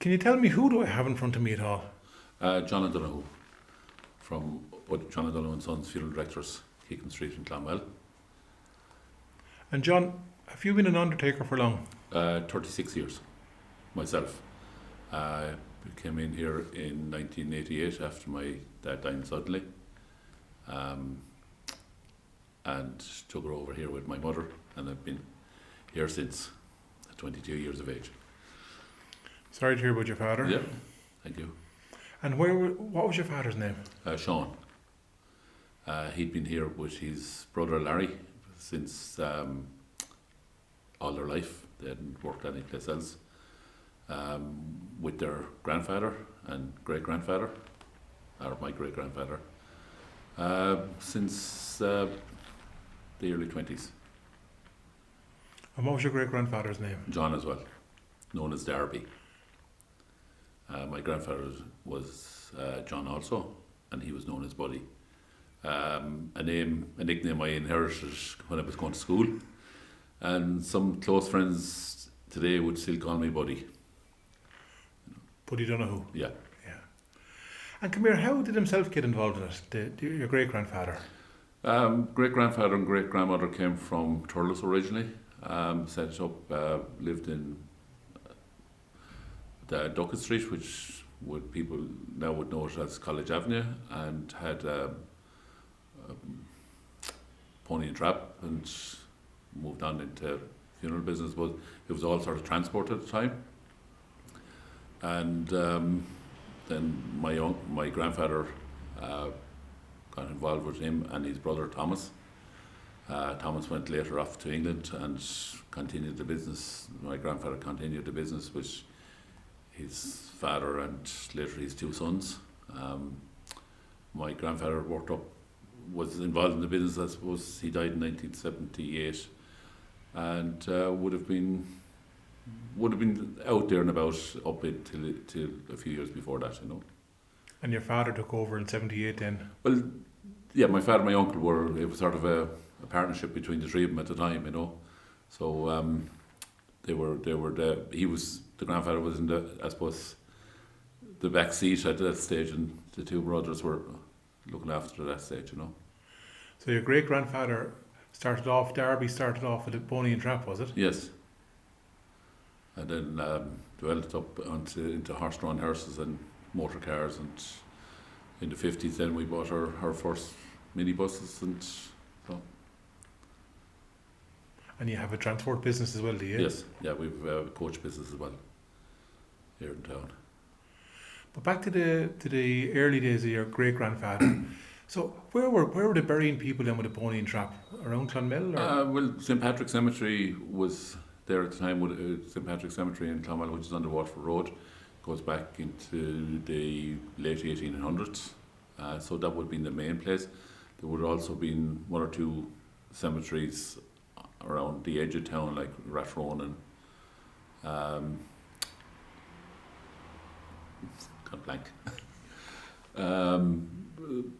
Can you tell me who do I have in front of me at all? John O'Donoghue from John O'Donoghue and Sons Funeral Directors, Keegan Street in Clonmel. And John, have you been an undertaker for long? 36 years, myself. I came in here in 1988 after my dad died suddenly, and took her over here with my mother, and I've been here since 22 years of age. Sorry to hear about your father. Yeah, thank you. And what was your father's name? Sean. He'd been here with his brother Larry since all their life. They hadn't worked anyplace else. With their grandfather and great-grandfather, or my great-grandfather, since the early 20s. And what was your great-grandfather's name? John as well, known as Darby. My grandfather was John also, and he was known as Buddy. A nickname I inherited when I was going to school, and some close friends today would still call me Buddy. Buddy Donoghue. Yeah. Yeah. And come here, how did himself get involved in it? Your great-grandfather? Great-grandfather and great-grandmother came from Thurles originally. Set up, lived in the Duckett Street, which people now would know it as College Avenue, and had pony and trap, and moved on into funeral business. But it was all sort of transport at the time. And then my grandfather got involved with him and his brother Thomas. Thomas went later off to England and continued the business. My grandfather continued the business with his father and later his two sons. My grandfather was involved in the business, I suppose. He died in 1978 and would have been out there and about up till a few years before that, you know. And your father took over in 78 then? Well, yeah, my father and my uncle it was sort of a partnership between the three of them at the time, you know. So the grandfather was in the back seat at that stage, and the two brothers were looking after that stage, you know. So your great-grandfather Darby started off with a pony and trap, was it? Yes. And then developed up into horse-drawn hearses and motor cars, and in the 50s then we bought our first minibuses, and so. And you have a transport business as well, do you? Yes, yeah, we've a coach business as well here in town. But back to the early days of your great-grandfather. So where were they burying people then with a pony and trap? Around Clonmel? Well, St Patrick's Cemetery was there at the time. With St Patrick's Cemetery in Clonmel, which is under Waterford Road, goes back into the late 1800s. So that would have been the main place. There would also been one or two cemeteries around the edge of town, like Rathrone and got blank.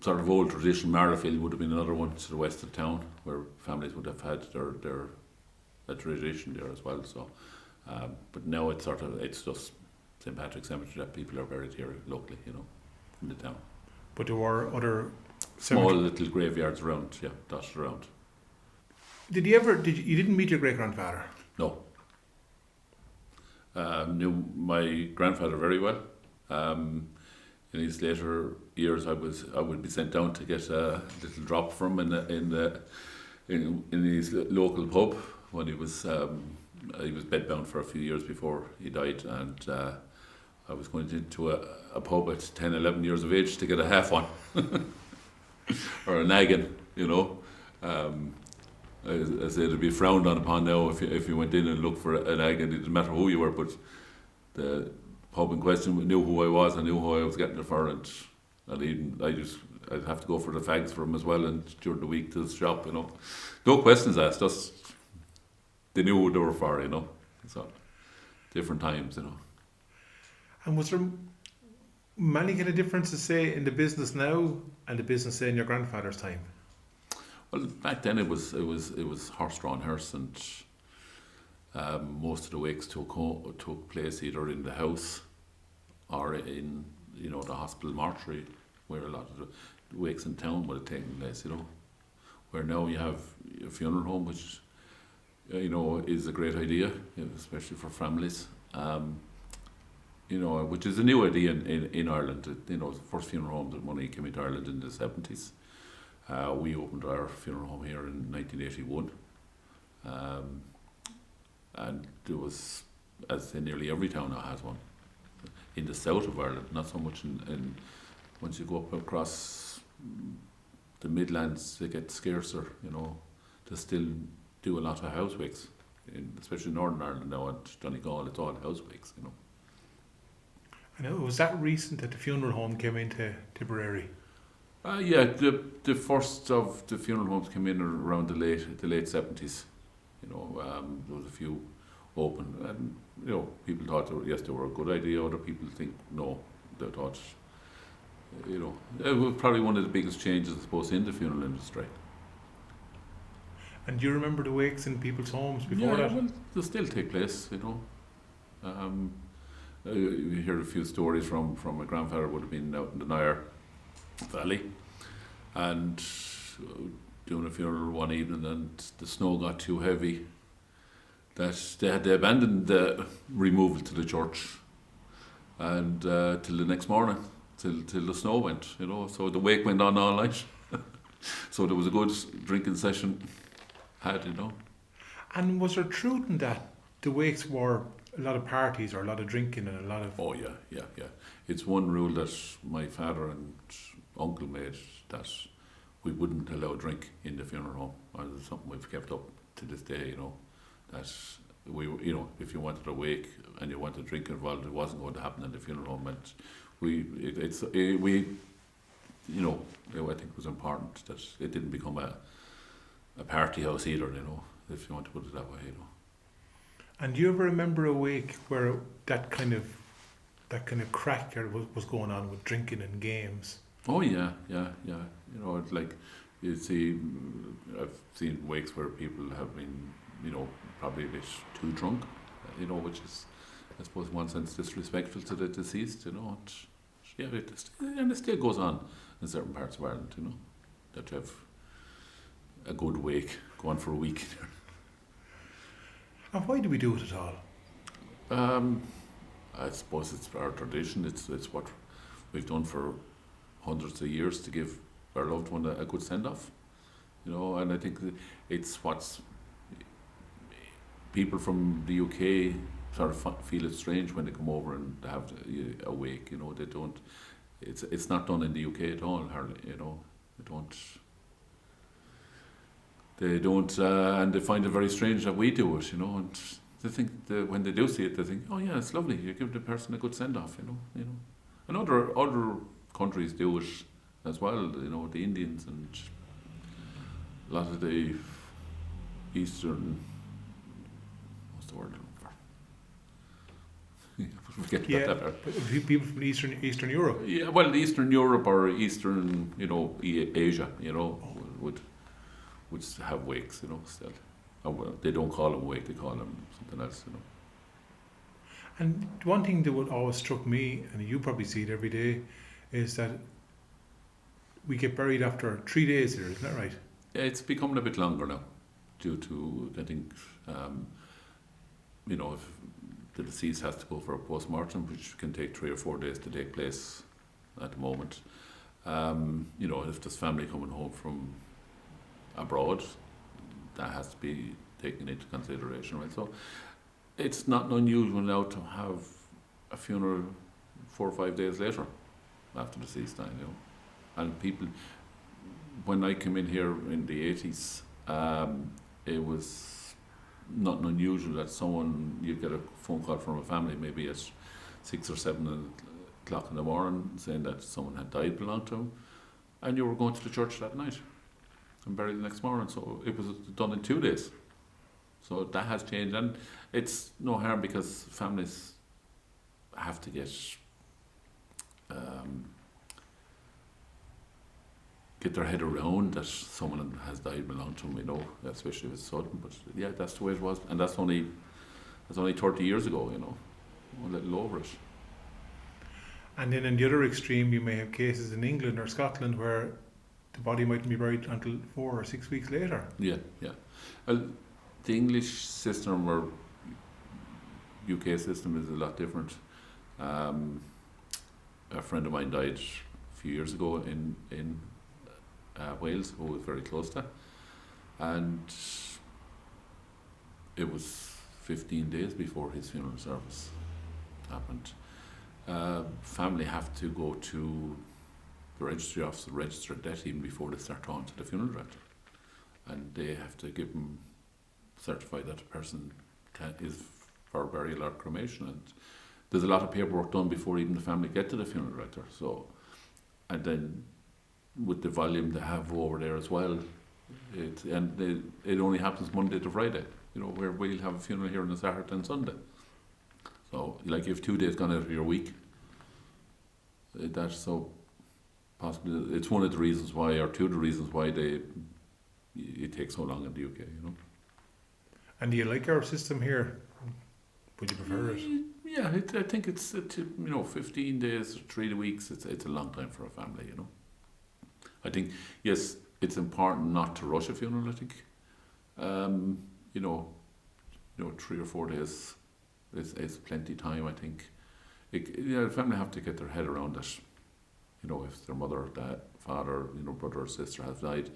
Sort of old tradition. Marlafield would have been another one to the west of town, where families would have had their tradition there as well. So, but now it's just St Patrick's Cemetery that people are buried here locally, you know, in the town. But there were other small little graveyards around, yeah, dotted around. You didn't meet your great-grandfather? No. Knew my grandfather very well. In his later years, I would be sent down to get a little drop from in his local pub when he was bedbound for a few years before he died, and I was going into a pub at 10, 11 years of age to get a half one or a naggin, you know. I said it'd be frowned upon now if you went in and looked for a naggin. It didn't matter who you were, but the pub in question knew who I was and knew who I was getting it for, and I'd have to go for the fags for him as well, and during the week to the shop, you know. No questions asked, just they knew who they were for, you know. So different times, you know. And was there many kind of differences, say, in the business now and the business, say, in your grandfather's time? Well, back then it was horse-drawn hearse, and most of the wakes took place either in the house or in, you know, the hospital mortuary, where a lot of the wakes in town would have taken place, you know. Where now you have a funeral home, which, you know, is a great idea, especially for families. You know, which is a new idea in Ireland. You know, the first funeral home that money came into Ireland in the 70s. We opened our funeral home here in 1981. And there was, as I say, nearly every town now has one. In the south of Ireland, not so much in once you go up across the Midlands, they get scarcer, you know. They still do a lot of house wakes, especially in Northern Ireland now, and Donegal, it's all house wakes, you know. And was that recent that the funeral home came into Tipperary? Yeah, the first of the funeral homes came in around the late 70s. You know, there was a few open, and you know, people thought they were a good idea. Other people think no, they thought, you know, it was probably one of the biggest changes, I suppose, in the funeral industry. And do you remember the wakes in people's homes before that? Well, they still take place, you know. You hear a few stories from my grandfather would have been out in the Nire Valley, and doing a funeral one evening, and the snow got too heavy that they had to abandon the removal to the church, and till the next morning, till the snow went, you know. So the wake went on all night. So there was a good drinking session had, you know. And was there truth in that the wakes were a lot of parties or a lot of drinking and a lot of... Oh yeah. It's one rule that my father and uncle made, that we wouldn't allow drink in the funeral home. And it's something we've kept up to this day, you know. That we, you know, if you wanted a wake and you wanted drink involved, it wasn't going to happen in the funeral home. And we, you know, I think it was important that it didn't become a party house either, you know, if you want to put it that way, you know. And do you ever remember a wake where that kind of crack was going on with drinking and games? Oh yeah. You know, it's like, you see, I've seen wakes where people have been, you know, probably a bit too drunk, you know, which is, I suppose, in one sense disrespectful to the deceased, you know. And it still goes on in certain parts of Ireland, you know, that you have a good wake going for a week. And why do we do it at all? I suppose it's our tradition. It's what we've done for hundreds of years to give our loved one a good send-off, you know. And I think it's what's people from the UK sort of feel it strange when they come over and have a wake, you know. They don't. It's not done in the UK at all, hardly, you know. They don't, and they find it very strange that we do it, you know. And they think when they do see it, they think, oh yeah, it's lovely. You give the person a good send off, you know. And other countries do it as well, you know. The Indians and a lot of the Eastern, what's the word? People from Eastern Europe. Yeah, well, Eastern Europe or Eastern, you know, Asia, you know, would have wakes, you know, still. They don't call them wake, they call them something else, you know. And one thing that would always struck me, and you probably see it every day, is that we get buried after 3 days here, isn't that right? Yeah, it's becoming a bit longer now, due to, I think, you know, if the deceased has to go for a post-mortem, which can take 3 or 4 days to take place at the moment. You know, if there's family coming home from abroad, that has to be taken into consideration, right? So it's not unusual now to have a funeral 4 or 5 days later after the deceased died, you know. And people, when I came in here in the 80s, it was not unusual that you'd get a phone call from a family maybe at 6 or 7 o'clock in the morning saying that someone had died belonged to them, and you were going to the church that night and buried the next morning. So it was done in 2 days. So that has changed, and it's no harm because families have to get their head around that someone has died belonged to them, you know, especially if it's sudden. But yeah, that's the way it was, and that's only 30 years ago, you know, a little over it. And then in the other extreme, you may have cases in England or Scotland where the body mightn't be buried until 4 or 6 weeks later. Yeah, yeah. Well, the English system or UK system is a lot different. A friend of mine died a few years ago in Wales, who was very close to, and it was 15 days before his funeral service happened. Family have to go to the registry office and register a death even before they start on to the funeral director, and they have to give them certify that the person is for burial or cremation, and there's a lot of paperwork done before even the family get to the funeral director. So, and then with the volume they have over there as well, it only happens Monday to Friday. You know, where we'll have a funeral here on a Saturday and Sunday. So, like, if 2 days gone out of your week, that's so possibly it's one of the reasons why, or two of the reasons why it takes so long in the UK. You know. And do you like our system here? Would you prefer it? Yeah, I think it's 15 days, 3 weeks. It's a long time for a family. You know, I think yes, it's important not to rush a funeral. I think, 3 or 4 days is plenty time. I think, the family have to get their head around it. You know, if their mother, dad, father, brother or sister has died,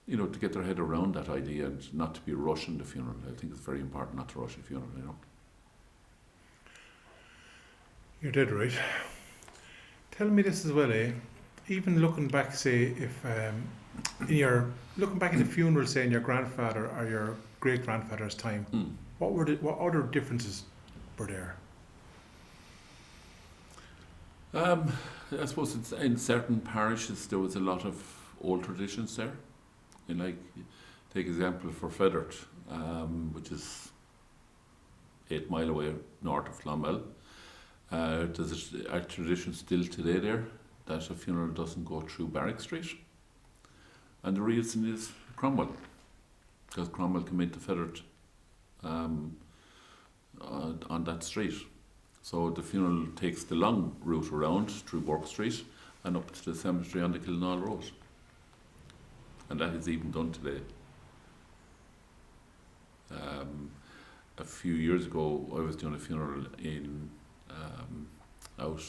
to get their head around that idea and not to be rushing the funeral. I think it's very important not to rush a funeral. You know. You're dead right. Tell me this as well, even looking back, say, if looking back at the funeral, say, in your grandfather or your great grandfather's time, what other differences were there? I suppose in certain parishes there was a lot of old traditions there. Take example for Fethard, which is 8 mile away north of Clonmel. There's a tradition still today there that a funeral doesn't go through Barrack Street, and the reason is Cromwell, because Cromwell came into Fethard on that street. So the funeral takes the long route around through Barrack Street and up to the cemetery on the Kilnall Road, and that is even done today. A few years ago, I was doing a funeral in out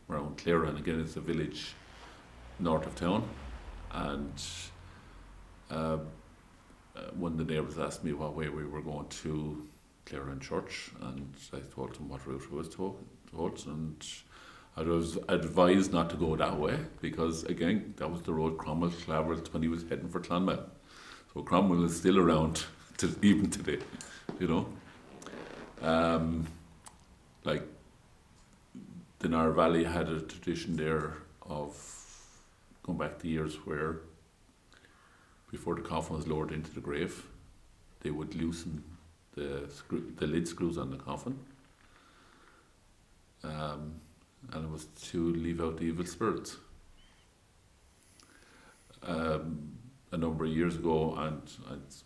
around Clare, and again it's a village north of town, and one of the neighbours asked me what way we were going to Clare Church, and I told him what route I was told, and I was advised not to go that way because again that was the road Cromwell travelled when he was heading for Clonmel. So Cromwell is still around even today, like the Nire Valley had a tradition there of going back to years where before the coffin was lowered into the grave, they would loosen the lid screws on the coffin, and it was to leave out the evil spirits. A number of years ago, and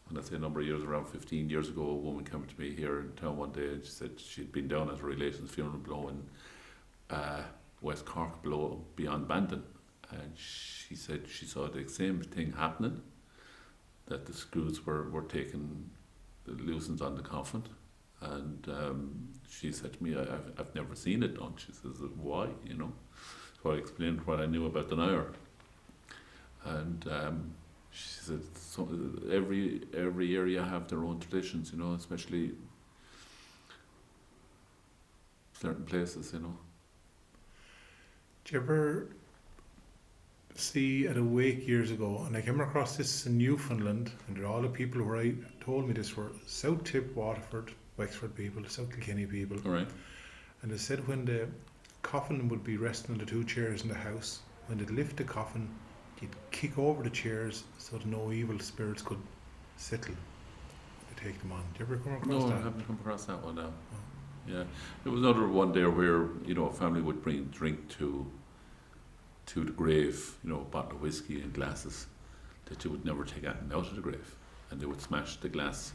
when I say a number of years, around 15 years ago, a woman came to me here in town one day and she said she'd been down at a relation's funeral below in West Cork, below beyond Bandon, and she said she saw the same thing happening, that the screws were taken, the loosens on the coffin, and she said to me, I've never seen it done. She says, why? So I explained what I knew about the Nire, and she said, so every area have their own traditions, especially certain places, Did you ever see at a wake years ago, and I came across this in Newfoundland, and all the people who told me this were South Tip, Waterford, Wexford people, South Kilkenny people. all right? And they said when the coffin would be resting on the 2 chairs in the house, when they'd lift the coffin, you'd kick over the chairs so that no evil spirits could settle to take them on. Did you ever come across that? No, I haven't come across that one now. Yeah, there was another one there where a family would bring drink to the grave, a bottle of whiskey and glasses, that you would never take anything out of the grave, and they would smash the glass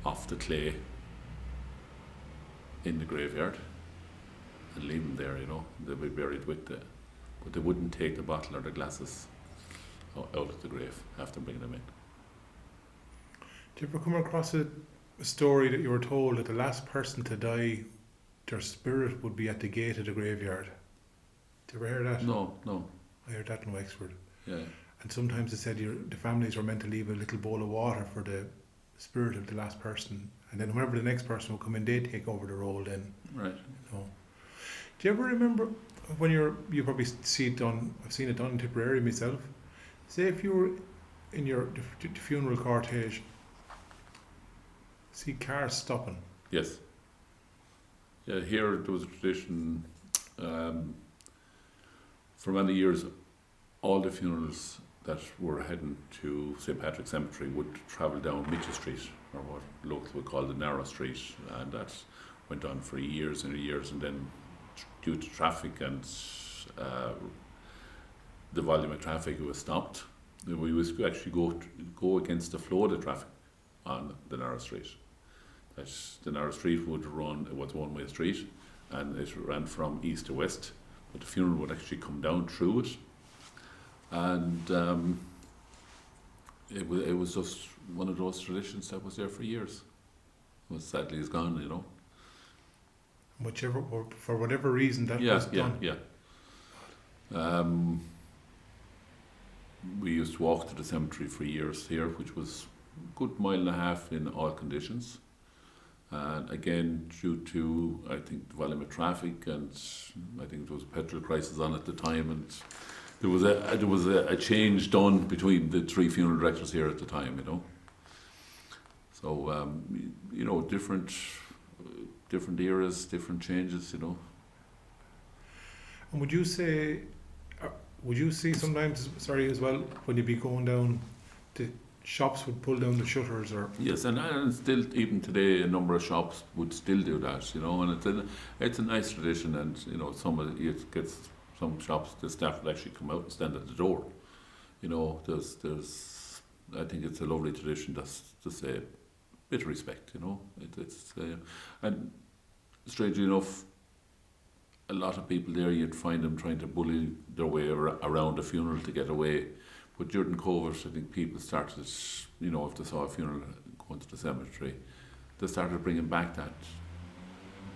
off the clay in the graveyard and leave them there, you know. They'd be buried with but they wouldn't take the bottle or the glasses out of the grave after bringing them in. Do you ever come across a story that you were told that the last person to die, their spirit would be at the gate of the graveyard? Do you ever hear that? No. I heard that in Wexford. Yeah. And sometimes they said the families were meant to leave a little bowl of water for the spirit of the last person, and then whenever the next person will come in, they take over the role then. Right. You know. Do you ever remember when you probably see it done, I've seen it done in Tipperary myself, say if you were in the funeral cortege, see cars stopping? Yes. Yeah, here there was a tradition for many years. All the funerals that were heading to St. Patrick's Cemetery would travel down Mitchell Street, or what locals would call the narrow street, and that went on for years and years, and then due to traffic and the volume of traffic, it was stopped. We was actually go against the flow of the traffic on the narrow street. The narrow street would run, it was a one-way street, and it ran from east to west, but the funeral would actually come down through it. And it was just one of those traditions that was there for years. It was sadly is gone, you know. Whichever, or for whatever reason that was done. Yeah. We used to walk to the cemetery for years here, which was a good mile and a half in all conditions. And again, due to, I think, the volume of traffic, and I think there was a petrol crisis on at the time, and there was a change done between the three funeral directors here at the time, you know. So you know, different eras, different changes, you know. And would you see sometimes, sorry, as well, when you'd be going down, the shops would pull down the shutters, or? Yes, and still, even today, a number of shops would still do that, you know, and it's a nice tradition, and, you know, some shops, the staff will actually come out and stand at the door. You know, there's I think it's a lovely tradition to say a bit of respect, you know. And strangely enough, a lot of people there, you'd find them trying to bully their way around a funeral to get away. But during COVID, I think people started, you know, if they saw a funeral going to the cemetery, they started bringing back that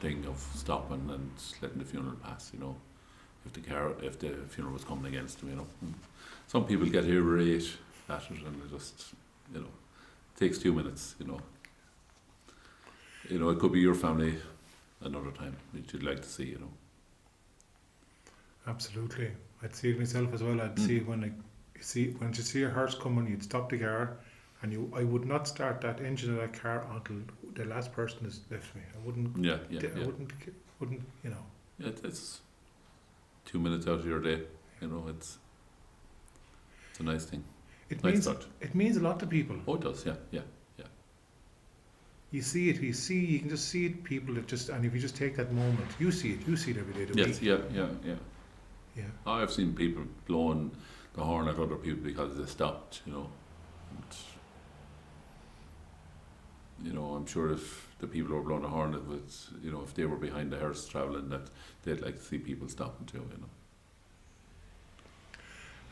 thing of stopping and letting the funeral pass, you know. If the funeral was coming against them, you know. Some people get irate at it, and it just, you know, takes 2 minutes, you know. You know, it could be your family another time that you'd like to see, you know. Absolutely. I'd see it myself as well. I'd see it when you see a hearse coming, you'd stop the car, and I would not start that engine of that car until the last person has left me. I wouldn't. I wouldn't. You know. Yeah, it's 2 minutes out of your day. You know, it's a nice thing. It means a lot to people. Oh, it does. Yeah. You see it. You can just see it. People that just, and if you just take that moment, you see it every day of the week. Yeah. I've seen people blowing the horn at other people because they stopped, you know. And, you know, I'm sure if the people who were blowing the horn, it was, you know, if they were behind the hearse travelling, that they'd like to see people stopping too, you know.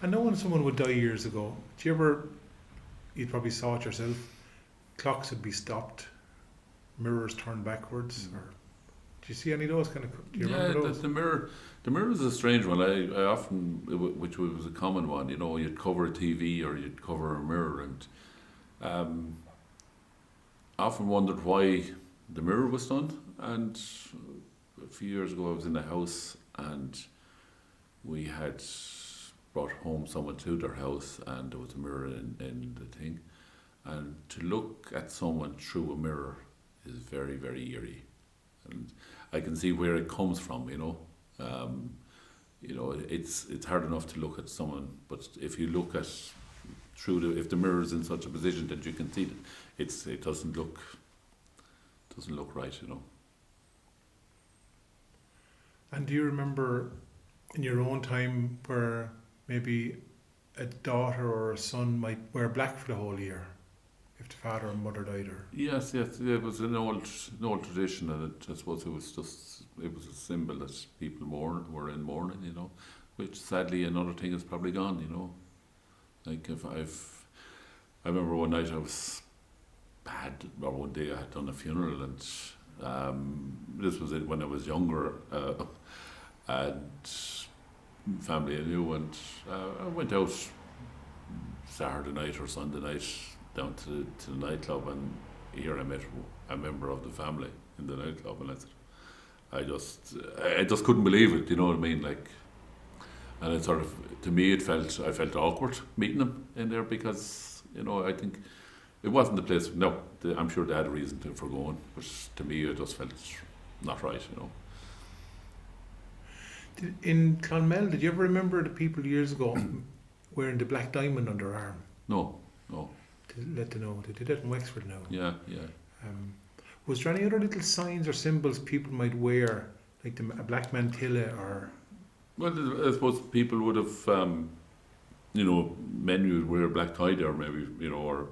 I know when someone would die years ago, you'd probably saw it yourself, clocks would be stopped, mirrors turned backwards, or do you see any of those do you remember those? The mirror is a strange one. I often, which was a common one, you know, you'd cover a TV or you'd cover a mirror, and often wondered why the mirror was done. And a few years ago I was in a house, and we had brought home someone to their house, and there was a mirror in the thing, and to look at someone through a mirror is very, very eerie, and I can see where it comes from, you know. You know, it's hard enough to look at someone, but if you look at if the mirror is in such a position that you can see it, it doesn't look right, you know. And do you remember in your own time where maybe a daughter or a son might wear black for the whole year if the father or mother died? Or Yes, it was an old tradition, and I suppose it was just it was a symbol that people were in mourning, you know, which sadly another thing is probably gone, you know. Like I remember one night one day I had done a funeral, and this was it when I was younger, and family I knew, and I went out Saturday night or Sunday night down to the nightclub, and here I met a member of the family in the nightclub, and I just couldn't believe it, you know what I mean, like, and it sort of, to me, I felt awkward meeting him in there, because, you know, I think it wasn't the place. No, I'm sure they had a reason for going, but to me, it just felt not right, you know. In Clonmel, did you ever remember the people years ago wearing the black diamond on their arm? No. To let them know. They did that in Wexford now. Yeah. Was there any other little signs or symbols people might wear, like a black mantilla or? Well, I suppose people would have, you know, men would wear a black tie there, maybe, you know, or,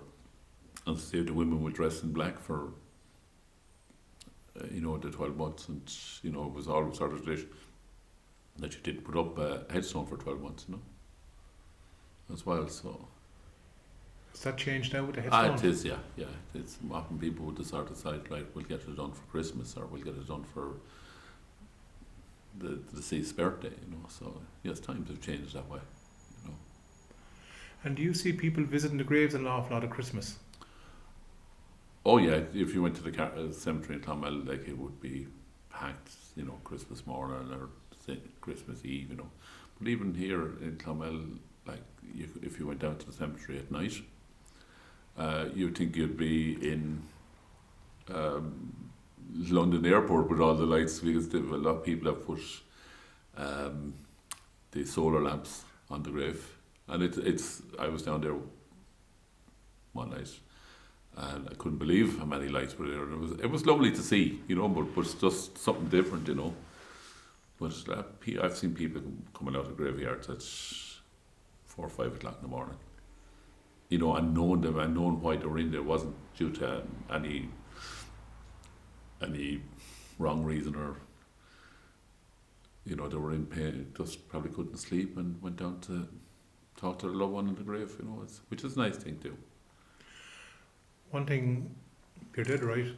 and say the women would dress in black for, you know, the 12 months, and, you know, it was always sort of tradition that you didn't put up a headstone for 12 months, you know, as well, so. Has that changed now with the headstone? It is, yeah. It's often people would sort of decide, right, we'll get it done for Christmas, or we'll get it done for the deceased birthday, you know, so yes, times have changed that way, you know. And do you see people visiting the graves an awful lot at Christmas? Oh yeah, if you went to the cemetery in Clonmel, like, it would be packed, you know, Christmas morning or Christmas Eve, you know. But even here in Clonmel, like, if you went down to the cemetery at night, you'd think you'd be in London Airport with all the lights, because a lot of people have put the solar lamps on the grave, and it's. I was down there one night, and I couldn't believe how many lights were there. It was lovely to see, you know, but it's just something different, you know. But I've seen people coming out of graveyards at 4 or 5 o'clock in the morning, you know, and knowing them and knowing why they were in there. It wasn't due to any wrong reason, or, you know, they were in pain, just probably couldn't sleep, and went down to talk to their loved one in the grave, you know, which is a nice thing to do. One thing, you're dead right.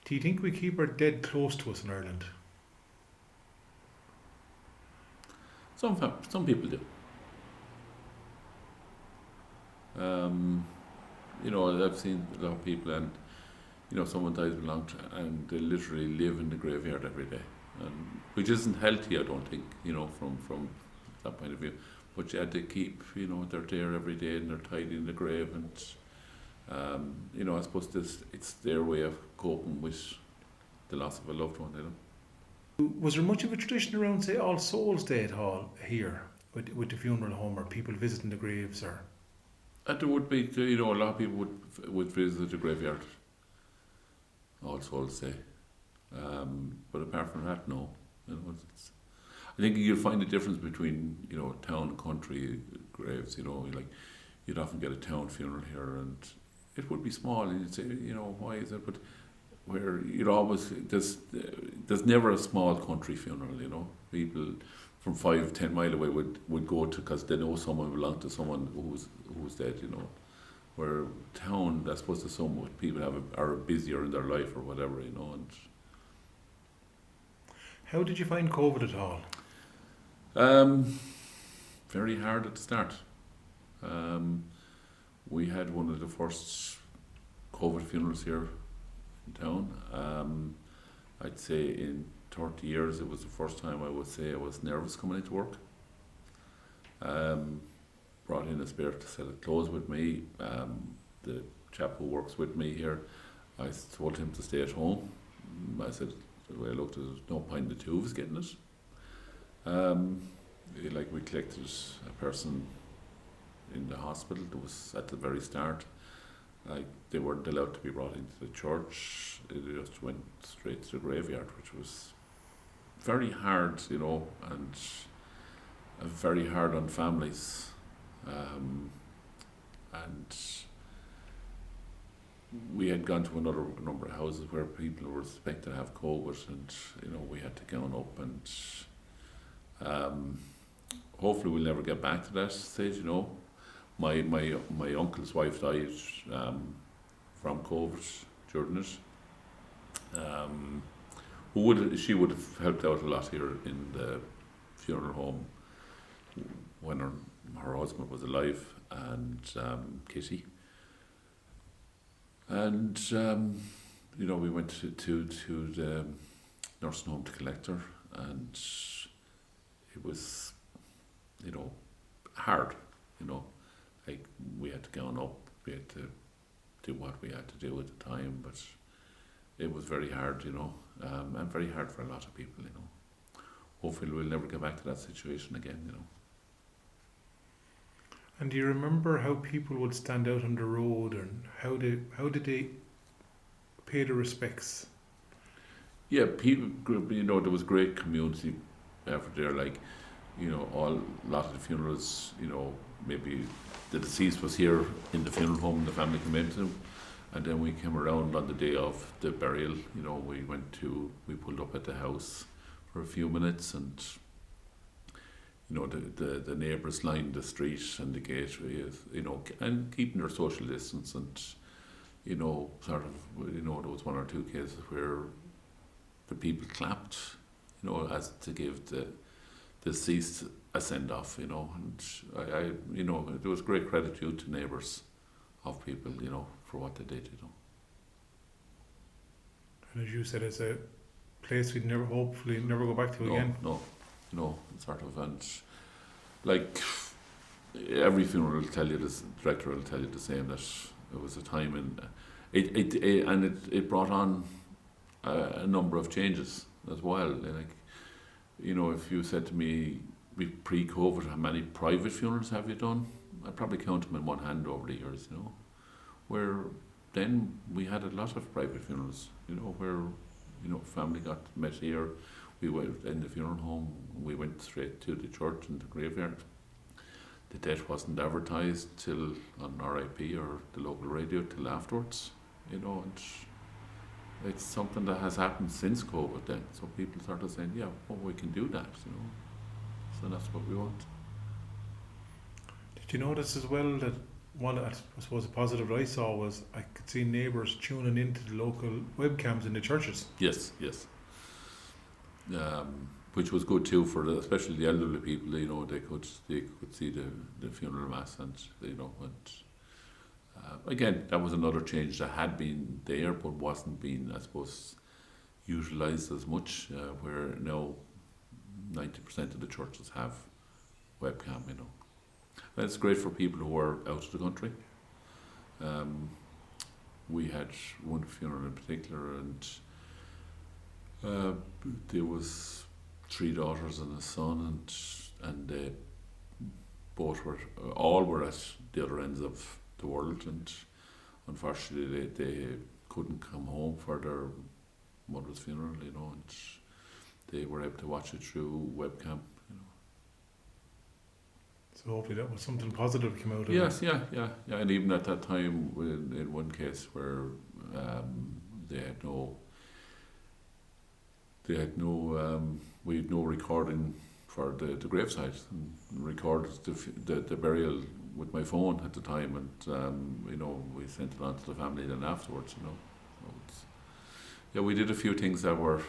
Do you think we keep our dead close to us in Ireland? Some people do. You know, I've seen a lot of people, and, you know, someone dies with lung and they literally live in the graveyard every day, and which isn't healthy, I don't think, you know, from that point of view. But yeah, they keep, you know, they're there every day, and they're tidying the grave, and you know, I suppose it's their way of coping with the loss of a loved one, you know. Was there much of a tradition around, say, All Souls Day at all here with the funeral home, or people visiting the graves, or? There would be, you know, a lot of people would visit the graveyard, All Souls Day. But apart from that, no. You know, I think you'll find a difference between, you know, town and country graves. You know, like, you'd often get a town funeral here, and it would be small, and you'd say, you know, why is it? But where you'd always, there's never a small country funeral. You know, people from 5-10 mile away would go to, because they know someone belonged to someone who's dead, you know. Where town, I suppose, there's so much people are busier in their life or whatever, you know. And how did you find COVID at all? Very hard at the start. We had one of the first COVID funerals here in town. I'd say in 30 years, it was the first time I would say I was nervous coming into work. Brought in a spirit to sell clothes with me. The chap who works with me here, I told him to stay at home. I said, well, look, there's no point in the two of us getting it. Like, we collected a person in the hospital that was at the very start. Like, they weren't allowed to be brought into the church. They just went straight to the graveyard, which was very hard, you know, and very hard on families. And we had gone to another number of houses where people were suspected to have COVID, and we had to gown up, and hopefully we'll never get back to that stage. My uncle's wife died from COVID during it. She would have helped out a lot here in the funeral home when her husband was alive, and Kitty. And we went to the nursing home to collect her, and it was hard. Like, we had to gown up, we had to do what we had to do at the time, but it was very hard, and very hard for a lot of people. Hopefully we'll never get back to that situation again. And do you remember how people would stand out on the road, and how did they pay their respects? Yeah, people, there was great community effort there. Like, a lot of the funerals, maybe the deceased was here in the funeral home and the family came into them, and then we came around on the day of the burial. We pulled up at the house for a few minutes, and the neighbours lined the street and the gateway, and keeping their social distance, and there was one or two cases where the people clapped, as to give the deceased a send off, and I there was great gratitude to neighbours of people, for what they did, And as you said, it's a place we'd hopefully never go back to again. No, sort of, and like every funeral will tell you this, director will tell you the same, that it was a time, and it brought on a number of changes as well. Like, if you said to me, pre-COVID, how many private funerals have you done? I'd probably count them in one hand over the years, where then we had a lot of private funerals, where family got met here. We went in the funeral home, we went straight to the church and the graveyard. The death wasn't advertised till on RIP or the local radio till afterwards, and it's something that has happened since COVID then. So people started saying, yeah, well, we can do that, So that's what we want. Did you notice as well that one, I suppose, a positive that I saw was I could see neighbours tuning into the local webcams in the churches? Yes. Which was good too for especially the elderly people. They could see the funeral mass, and again, that was another change that had been there but wasn't being, I suppose, utilised as much. Where now 90% of the churches have webcam. And it's great for people who are out of the country. We had one funeral in particular, and there was 3 daughters and a son, and they all were at the other ends of the world, and unfortunately they couldn't come home for their mother's funeral, and they were able to watch it through webcam. So hopefully that was something positive came out of Yes, it. yeah. And even at that time, in one case where we had no recording for the gravesite, and recorded the burial with my phone at the time, and we sent it on to the family then afterwards. So we did a few things that were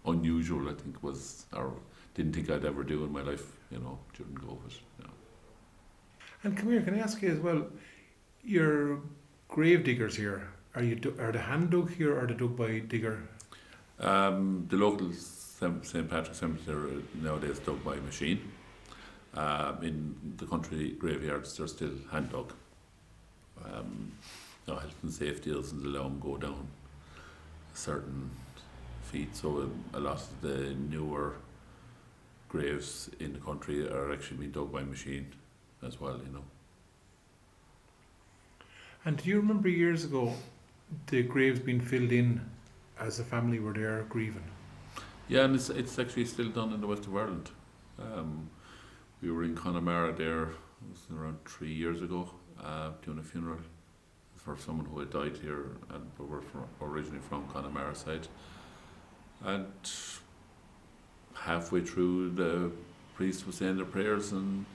unusual. I think didn't think I'd ever do in my life, during COVID. Yeah. And come here, can I ask you as well, your grave diggers here, are they hand dug here, or are they dug by digger? The local St. Patrick's Cemetery nowadays dug by machine. In the country graveyards, they're still hand dug. Health and safety doesn't allow them go down certain feet, so a lot of the newer graves in the country are actually being dug by machine as well. And do you remember years ago the graves being filled in as the family were there grieving? Yeah, and it's actually still done in the west of Ireland. We were in Connemara there, it was around 3 years ago, doing a funeral for someone who had died here, and we were originally from Clonmel side. And halfway through, the priest was saying their prayers, and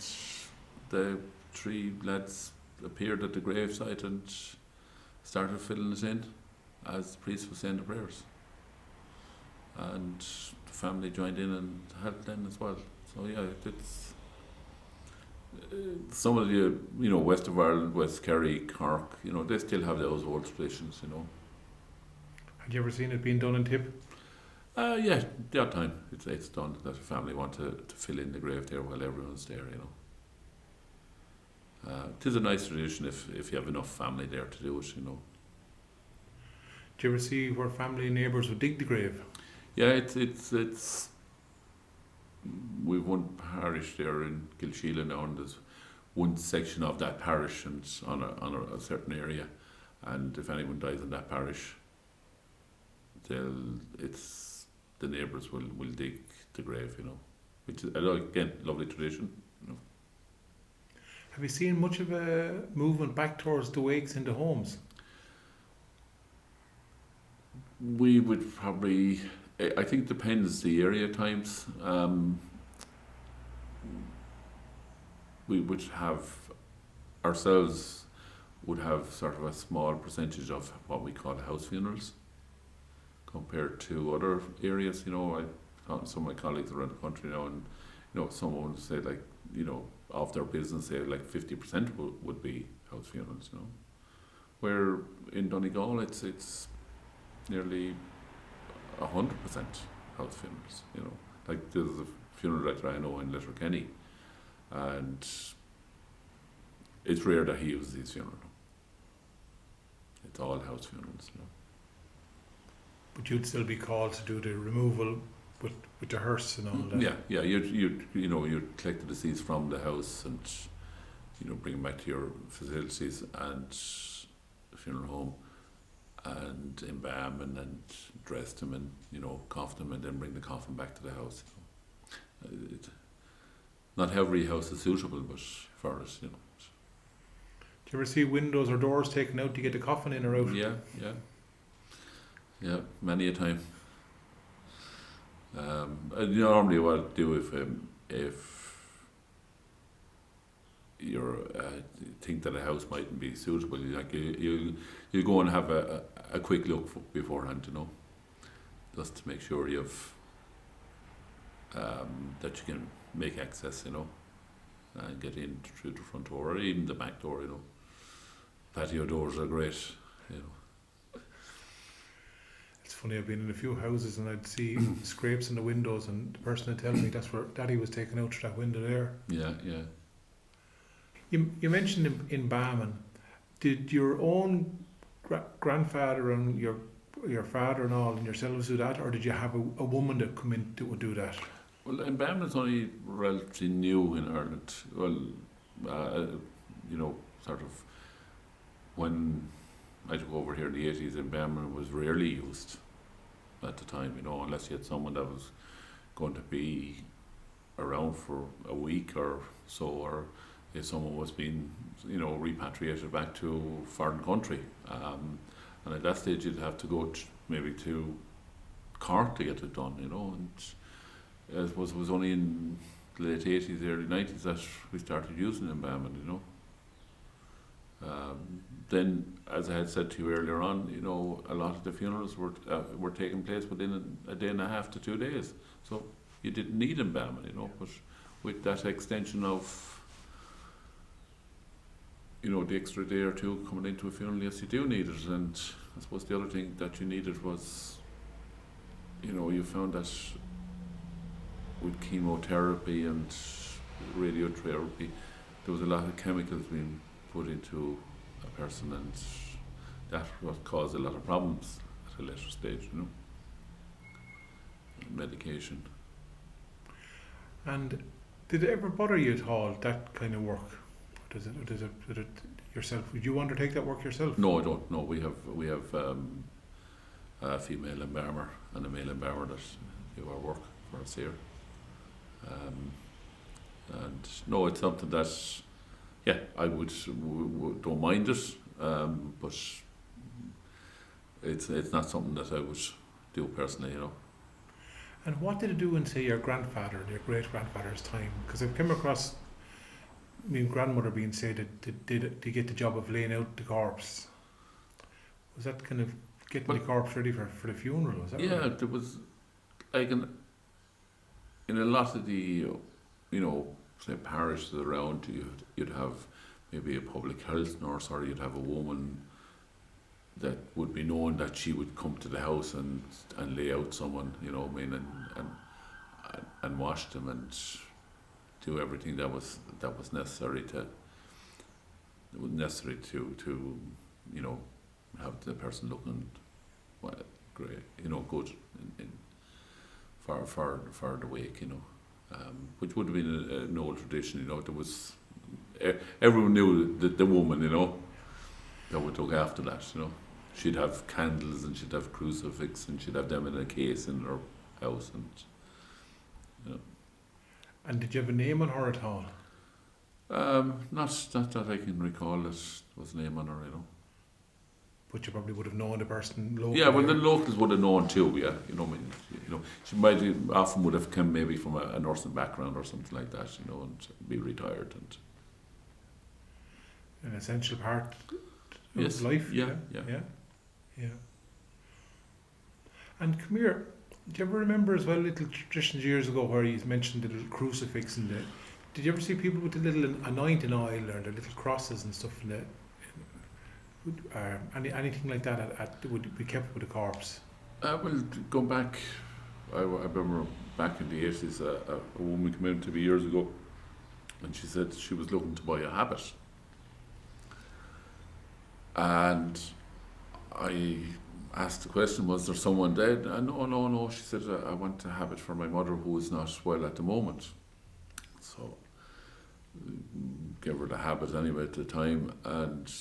the three lads appeared at the gravesite and started filling it in as the priest was saying the prayers. And the family joined in and helped then as well. So yeah, it's some of the west of Ireland, West Kerry, Cork, they still have those old traditions. Had you ever seen it being done in Tip? Yeah, the odd time it's done that a family want to fill in the grave there while everyone's there. It is a nice tradition if you have enough family there to do it. Do you ever see where family and neighbours would dig the grave? Yeah, it's we've one parish there in Gilsheela now, and there's one section of that parish and on a certain area, and if anyone dies in that parish, the neighbours will dig the grave, which is again lovely tradition. Have you seen much of a movement back towards the wakes into homes? We would probably, I think, depends the area at times. We would have ourselves would have sort of a small percentage of what we call house funerals compared to other areas. I talked to some of my colleagues around the country now, and someone would say of their business, say 50% would be house funerals. Where in Donegal it's nearly 100% house funerals. Like there's a funeral director I know in Letterkenny, and it's rare that he uses his funeral. It's all house funerals. But you'd still be called to do the removal with the hearse and all that. Yeah. You'd collect the deceased from the house and bring them back to your facilities and funeral home, and embalm and dress them and coffin them, and then bring the coffin back to the house. Not every house is suitable, but for us, Do you ever see windows or doors taken out to get the coffin in or out? Yeah, many a time. Normally what I do if you're think that a house mightn't be suitable, you go and have a quick look beforehand, just to make sure you've that you can make access, and get in through the front door or even the back door. Patio doors are great. It's funny, I've been in a few houses and I'd see scrapes in the windows, and the person would tell me that's where Daddy was taken out through that window there. Yeah. You mentioned embalming. Did your own grandfather and your father and all and yourselves do that, or did you have a woman that come in that would do that? Well, embalming is only relatively new in Ireland. Well, sort of when I took over here in the 80s, embalming was rarely used at the time, unless you had someone that was going to be around for a week or so, or if someone was being, repatriated back to foreign country. And at that stage you'd have to go maybe to Cork to get it done, and I suppose it was only in the late 80s, early 90s that we started using embalming, Then, as I had said to you earlier on, a lot of the funerals were taking place within a day and a half to 2 days. So you didn't need embalming, but with that extension of the extra day or two coming into a funeral, yes, you do need it. And I suppose the other thing that you needed was, you found that with chemotherapy and radiotherapy, there was a lot of chemicals being put into a person, and that what caused a lot of problems at a later stage, Medication. And did it ever bother you at all, that kind of work? Does it yourself? Would you undertake that work yourself? No, I don't. No, we have a female embalmer and a male embalmer that do our work for us here. And no, it's something that yeah, I don't mind it, but it's not something that I would do personally, you know. And what did it do in, say, your grandfather and your great grandfather's time? Because I've come across my grandmother being said that did get the job of laying out the corpse. Was that kind of getting the corpse ready for the funeral? Was that Yeah, right? there was like in a lot of the, say parishes around, you'd have maybe a public health nurse, or you'd have a woman that would be known that she would come to the house and lay out someone, and wash them and do everything that was necessary to have the person looking great, good in for the wake, which would have been an old tradition. There was everyone knew the woman, that would look after that. She'd have candles and she'd have crucifix and she'd have them in a case in her house, and And did you have a name on her at all? not that I can recall that was a name on her, But you probably would have known the person locally. Yeah, well, the locals would have known too. Yeah, she often would have come maybe from a nursing background or something like that, and be retired and. An essential part Yes. of life. Yeah. And come here, do you ever remember as well little traditions years ago where you mentioned the little crucifix and did you ever see people with the little anointing oil or the little crosses and stuff in anything like that would be kept with the corpse? Well, going back, I remember back in the 80s, a woman came in to me years ago, and she said she was looking to buy a habit. And I asked the question, was there someone dead? And no, she said, I want a habit for my mother who is not well at the moment. So, gave her the habit anyway at the time, and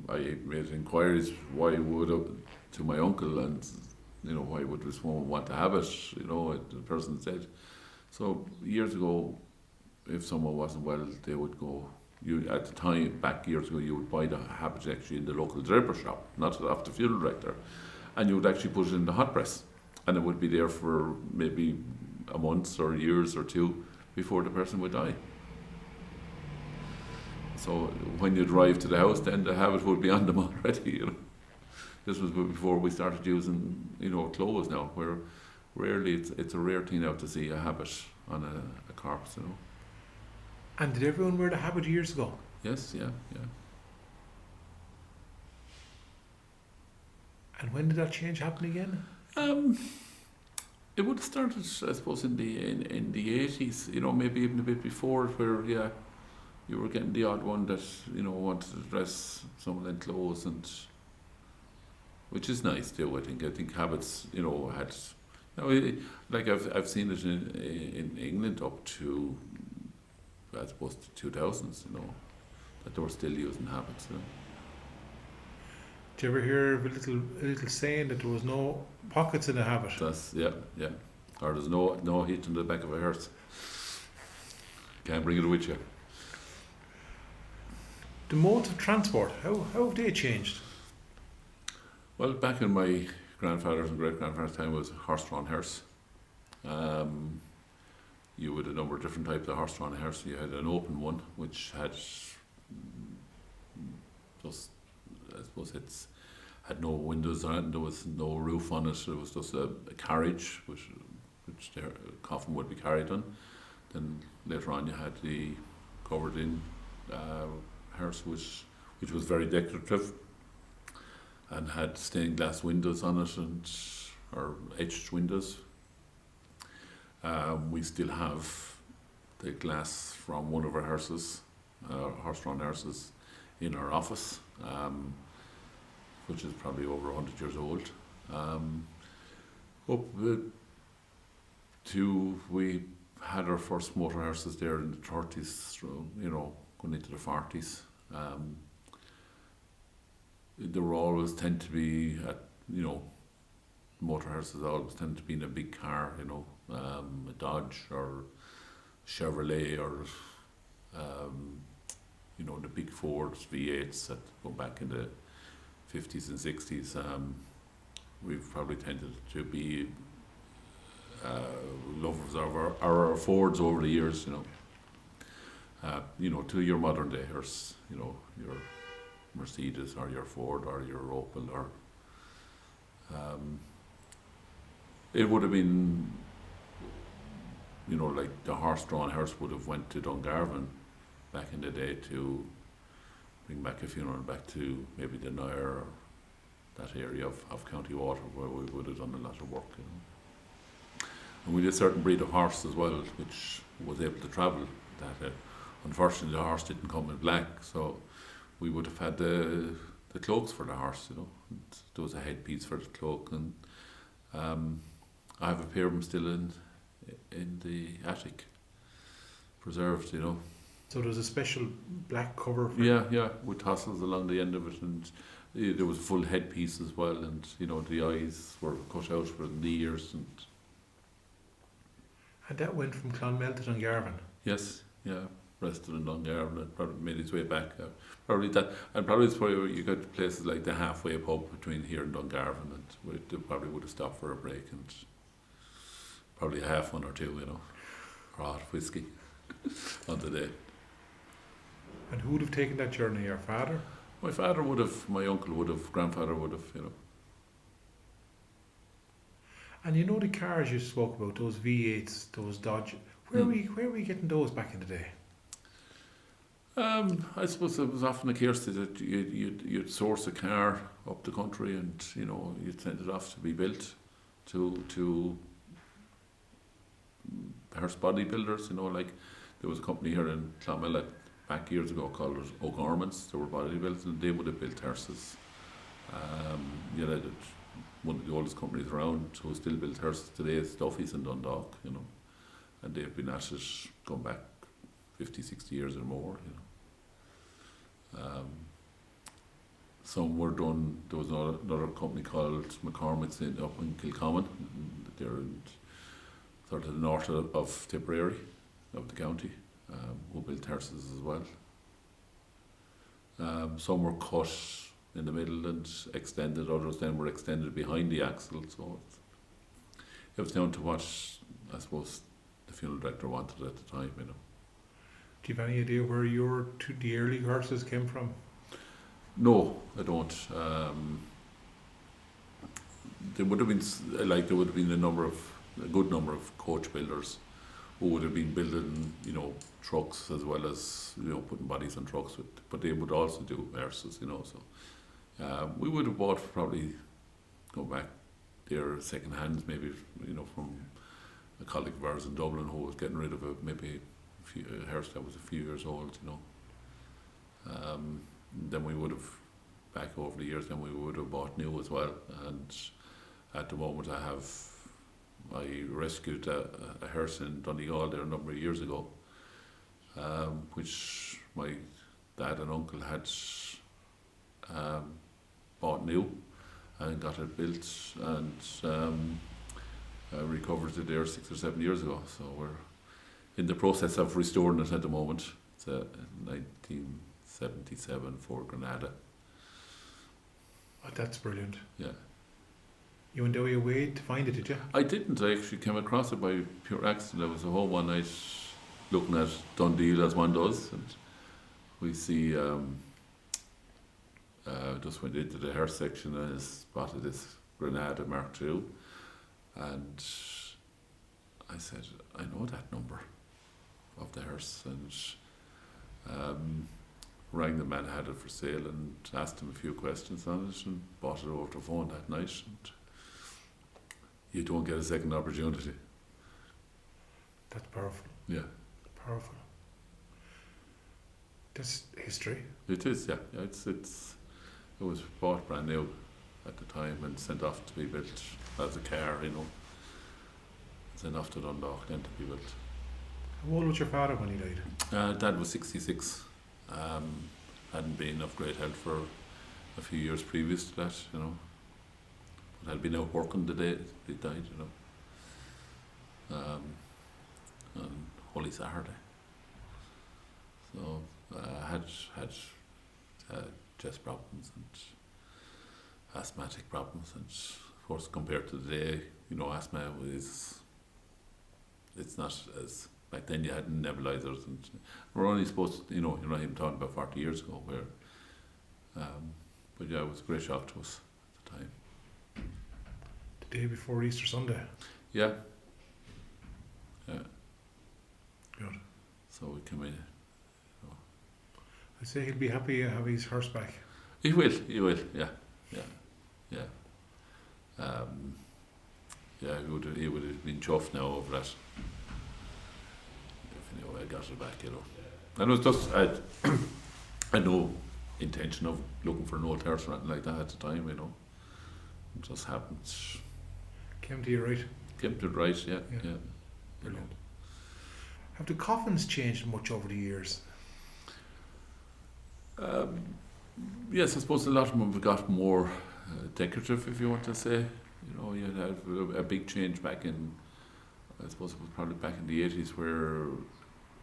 I made inquiries to my uncle, and why would this woman want to have it? The person said. So years ago, if someone wasn't well, they would go. At the time, back years ago, you would buy the habit actually in the local draper shop, not off the funeral director, and you would actually put it in the hot press, and it would be there for maybe a month or years or two before the person would die. So when you drive to the house, then the habit would be on them already. This was before we started using clothes now, where rarely it's a rare thing now to see a habit on a corpse. And did everyone wear the habit years ago? Yes, yeah. And when did that change happen again? It would have started, I suppose, in the 80s. Maybe even a bit before, where you were getting the odd one that wanted to dress some of them clothes, and which is nice too. I think habits had like I've seen it in England up to I suppose the 2000s. That they were still using habits. Did you ever hear of a little saying that there was no pockets in a habit? That's yeah. Or there's no hitch in the back of a hearse. Can't bring it with you. The modes of transport, how have they changed? Well, back in my grandfather's and great grandfather's time, it was horse-drawn hearse. You had a number of different types of horse-drawn hearse. You had an open one, which had just, I suppose had no windows on it, there was no roof on it, it was just a carriage which the coffin would be carried on. Then later on you had the covered in hearse which was very decorative and had stained glass windows on it or etched windows. We still have the glass from one of our hearses, horse-drawn hearses, in our office, which is probably over 100 years old. We had our first motor hearses there in the 30s, going into the 40s. There were always tend to be, motor hearses always tend to be in a big car, a Dodge or Chevrolet or you know, the big Fords, V8s that go back in the 50s and 60s. We've probably tended to be lovers of our Fords over the years, you know, to your modern day hearse, you know, your Mercedes or your Ford or your Opel or it would have been, you know, like the horse-drawn hearse would have went to Dungarvan back in the day to bring back a funeral back to maybe the Nire or that area of County Water where we would have done a lot of work, you know. And we did a certain breed of horse as well, which was able to travel. That unfortunately the horse didn't come in black, so we would have had the cloaks for the horse, you know. And there was a headpiece for the cloak, and I have a pair of them still in the attic, preserved, you know. So there's a special black cover for Yeah, with tassels along the end of it, and there was a full headpiece as well, and you know the eyes were cut out for the ears, and that went from Clonmel to Dungarvan. yes, yeah, rested in Dungarvan and probably made its way back. Probably that, and probably it's where you got places like the halfway pub between here and Dungarvan, and they probably would have stopped for a break and probably a half one or two, you know, or hot whiskey on the day. And who would have taken that journey? Your father? My father would have, my uncle would have, grandfather would have, you know. And you know the cars you spoke about, those V8s, those Dodge. Where were we getting those back in the day? I suppose it was often a case that you'd source a car up the country, and you know you'd send it off to be built to hearse bodybuilders. You know, like there was a company here in Clonmel back years ago called Organised. They were bodybuilders, and they would have built hearses. You know, one of the oldest companies around who still build hearses today is Duffy's in Dundalk. You know, and they've been at it going back 50, 60 years or more. You know. Some were done. There was another company called McCormick's up in Kilcommon. They're in sort of the north of Tipperary, of the county, who built hearses as well. Some were cut in the middle and extended. Others then were extended behind the axle. So it was down to what I suppose the funeral director wanted at the time. You know. Do you have any idea where the early horses came from? No, I don't. There would have been a good number of coach builders who would have been building, you know, trucks as well as, you know, putting bodies on trucks but they would also do hearses, you know. So we would have bought probably go back there second hands, maybe, you know, from a colleague of ours in Dublin who was getting rid of a hearse that was a few years old, you know. Then we would have, back over the years, then we would have bought new as well. And at the moment I rescued a hearse in Donegal there a number of years ago, which my dad and uncle had bought new and got it built, and recovered it there 6 or 7 years ago. So we're in the process of restoring it at the moment. It's a 1977 Ford Granada. Oh, that's brilliant. Yeah. You went away to find it, did you? I didn't. I actually came across it by pure accident. I was at home one night looking at Donegal as one does, and we see just went into the hearse section and spotted this Granada Mark II, and I said, I know that number of the hearse, and rang the man who had it for sale and asked him a few questions on it and bought it over the phone that night. And you don't get a second opportunity. That's powerful. Yeah. Powerful. That's history. It is, yeah. It was bought brand new at the time and sent off to be built as a car, you know. Sent off to Dundalk then to be built. How old was your father when he died? Dad was 66. Hadn't been of great health for a few years previous to that, you know. But had been out working the day he died, you know. On Holy Saturday. So had chest problems and asthmatic problems, and of course compared to today, asthma it's not as, back then you had nebulizers, and we're only supposed to, you're not even talking about 40 years ago where, but yeah, it was a great shock to us at the time. The day before Easter Sunday. Yeah. Good. So we came in. I say he'll be happy to have his hearse back. He will, yeah. He would have been chuffed now over that. If I got it back, And it was just, I had no intention of looking for an old hearse or anything like that at the time, It just happened. Came to you right. Came to it right, yeah. Brilliant. Have the coffins changed much over the years? Yes, I suppose a lot of them have got more decorative, if you want to say. You had a big change back in, I suppose it was probably back in the 80s, where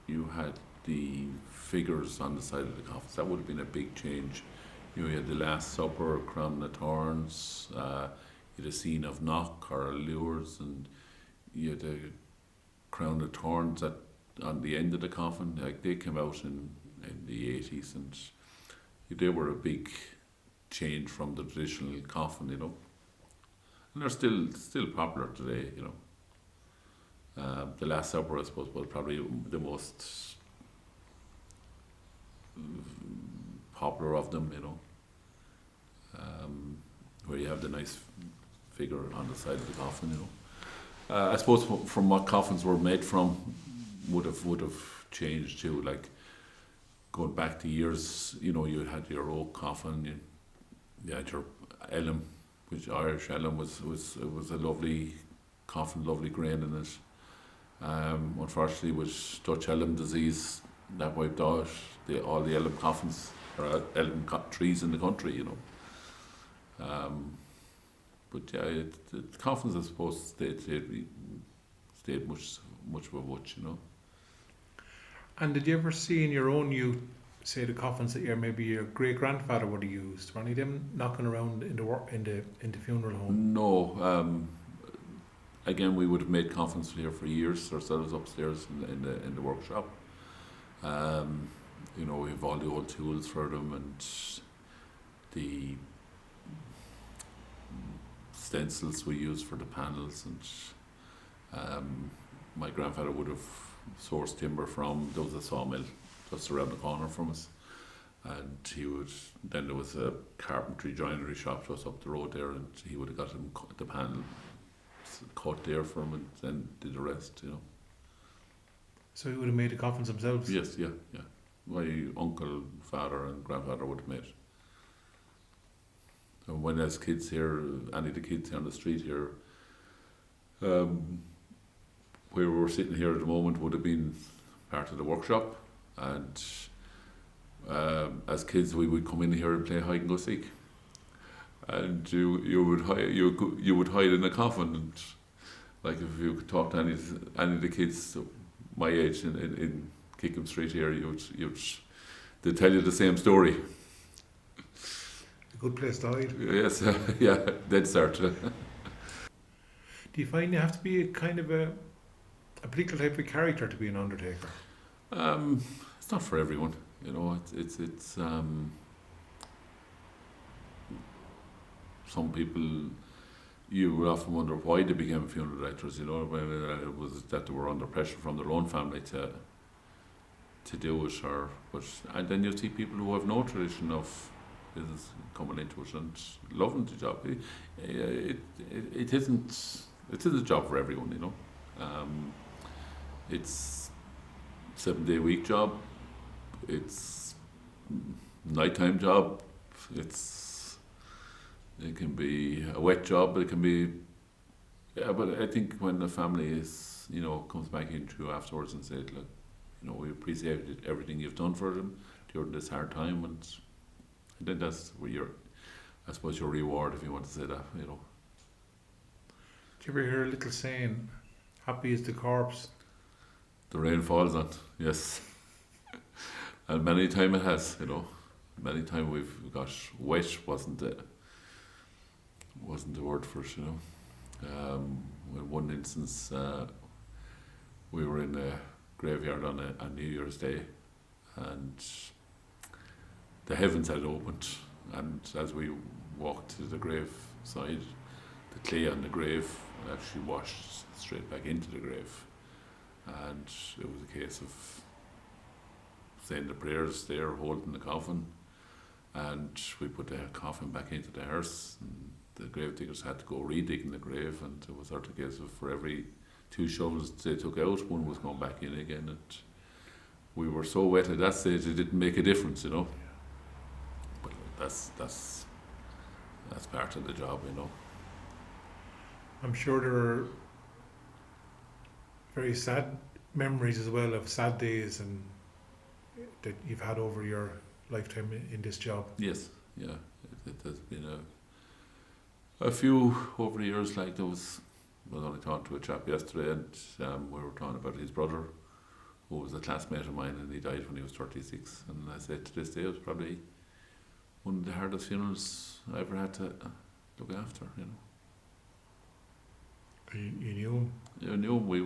you had the figures on the side of the coffins. That would have been a big change. You had the Last Supper, Crown of Thorns, you had a scene of Knock or Allures, and you had a Crown of Thorns on the end of the coffin. Like, they came out in the 80s, and they were a big change from the traditional coffin, and they're still popular today, The Last Supper, I suppose, was probably the most popular of them, where you have the nice figure on the side of the coffin, I suppose from what coffins were made from would have changed too, like going back to years, you had your oak coffin, you had your ellum, which Irish ellum was a lovely coffin, lovely grain in it. Unfortunately, with Dutch ellum disease, that wiped out all the ellum coffins or ellum trees in the country, But yeah, the coffins, I suppose, stayed much of a watch, And did you ever see in your own youth, say, the coffins that maybe your great grandfather would have used? Were any of them knocking around in the funeral home? No. Again, we would have made coffins here for years ourselves upstairs in the workshop. We have all the old tools for them, and the stencils we use for the panels, and my grandfather would have sourced timber from, there was a sawmill just around the corner from us, and then there was a carpentry joinery shop just up the road there, and he would have got him the panel cut there for him, and then did the rest, So he would have made the coffins themselves? Yes, yeah. My uncle, father and grandfather would have made. And when as kids here, any of the kids here on the street here, where we're sitting here at the moment would have been part of the workshop, and as kids we would come in here and play hide and go seek, and you would hide in a coffin, and like if you could talk to any of the kids my age in Kickham Street here, they'd tell you the same story. A good place to hide. Yes, yeah, dead cert. Do you find you have to be a kind of a particular type of character to be an undertaker? It's not for everyone, it's some people, you would often wonder why they became funeral directors, whether it was that they were under pressure from their own family to do it, and then you see people who have no tradition of business coming into it and loving the job. It isn't a job for everyone, It's 7-day week job, it's nighttime job, it can be a wet job, it can be, but I think when the family is, comes back into you afterwards and says, look, we appreciate everything you've done for them during this hard time, and then that's where I suppose your reward, if you want to say that, Do you ever hear a little saying, happy is the corpse? The rain falls on, yes. And many time it has, you know. Many time we've got wet wasn't the word for it, you know. In one instance, we were in a graveyard on New Year's Day, and the heavens had opened, and as we walked to the grave side, the clay on the grave actually washed straight back into the grave, and it was a case of saying the prayers there, holding the coffin, and we put the coffin back into the hearse, and the grave diggers had to go re-digging the grave, and it was sort of a case of for every 2 shovels they took out, one was going back in again, and we were so wet at that stage it didn't make a difference, you know. But that's part of the job, you know. I'm sure there are very sad memories as well of sad days and that you've had over your lifetime in this job. Yes, yeah, it has been a few over the years. Like I was only talking to a chap yesterday, and we were talking about his brother, who was a classmate of mine, and he died when he was 36. And I said to this day, it was probably one of the hardest funerals I ever had to look after. You know. You knew him? I knew him. We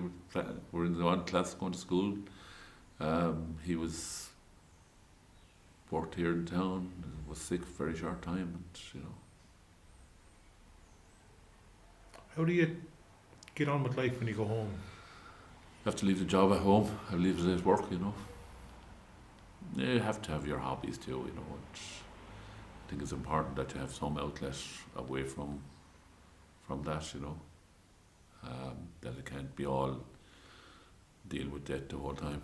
were in the one class going to school. He worked here in town, was sick for a very short time, and you know. How do you get on with life when you go home? You have to leave the job at home and leave it at work, you know. You have to have your hobbies too, you know. And I think it's important that you have some outlet away from that, you know. That it can't be all deal with death the whole time.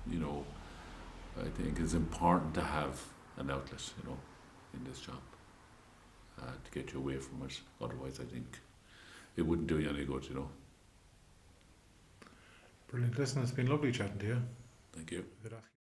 You know, I think it's important to have an outlet, you know, in this job to get you away from it. Otherwise, I think it wouldn't do you any good, you know. Brilliant. Listen, it's been lovely chatting to you. Thank you. Good afternoon.